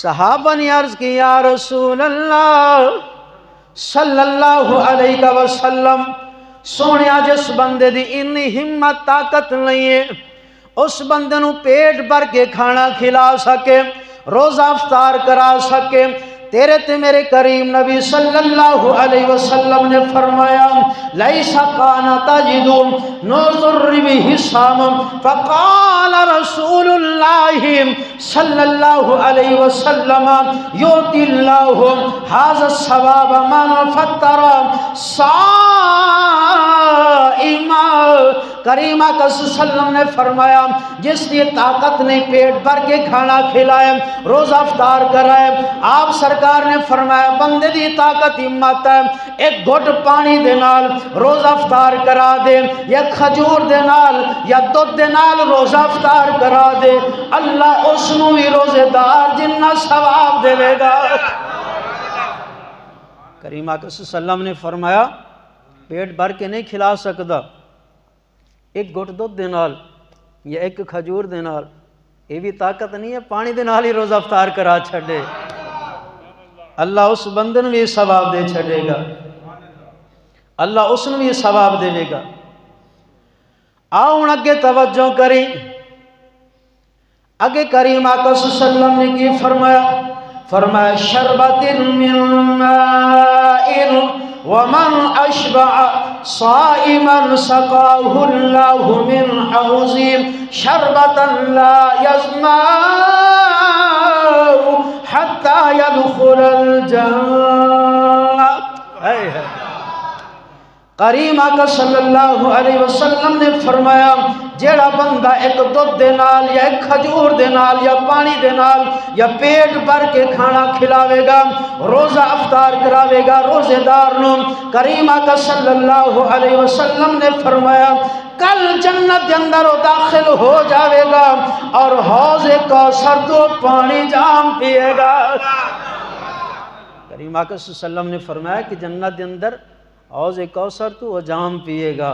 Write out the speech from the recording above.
صحابہ نے عرض کی یا رسول اللہ صلی اللہ علیہ وسلم، سونیا جس بندے دی انی ہمت طاقت نہیں ہے اس بندے نو پیٹ بھر کے کھانا کھلا سکے، روزہ افطار کرا سکے، تیرے تے میرے کریم نبی صلی اللہ علیہ وسلم نے فرمایا لیس کان تجد نذر به صام، فقال رسول اللہ صلی اللہ علیہ وسلم یؤتی اللہ ھذا الثواب من فطر صائما۔ کریمہ کا صلی اللہ علیہ وسلم نے فرمایا جس کی طاقت نے پیٹ بھر کے کھانا کھلائے، روزہ افطار کرائے، آپ سرکار نے فرمایا بندے دی طاقت ہمت ہے ایک گھٹ پانی دے نال روزہ افطار کرا دے، یا کھجور دے نال یا دودھ دے نال روزہ افطار کرا دے، اللہ اس نو بھی روزے دار جنہ ثواب دے گا۔ کریمہ کا صلی اللہ علیہ وسلم نے فرمایا پیٹ بھر کے نہیں کھلا سکتا، ایک گھٹ دودھ دے نال یا ایک کھجور دے نال، یہ بھی طاقت نہیں ہے، پانی دے نال ہی روزہ افطار کرا چھڑے، اللہ اس بندے نو بھی ثواب دے چھڑے گا، اللہ اس نو بھی ثواب دے گا۔ آؤں اگے توجہ کریں، اگے کریم آقا صلی اللہ علیہ وسلم نے کی فرمایا شربت من ماء ومن اشبع صائما سقاه اللہ من حوض شربتا لا يظمأ حتى يدخل الجنة۔ کریم آقا صلی اللہ علیہ وسلم نے فرمایا جیڑا بندہ ایک دودھ دے نال یا ایک کھجور دے نال یا پانی دے نال یا پیٹ بھر کے کھانا کھلاوے گا، روزہ افطار کراوے گا روزے دار نو، کریم آقا صلی اللہ علیہ وسلم نے فرمایا کل جنت کے اندر وہ داخل ہو جاوے گا اور حوض کوثر تو پانی جام پیے گا۔ کریم آقا صلی اللہ علیہ وسلم نے فرمایا کہ جنت کے اندر حوض کوثر تو وہ جام پیے گا۔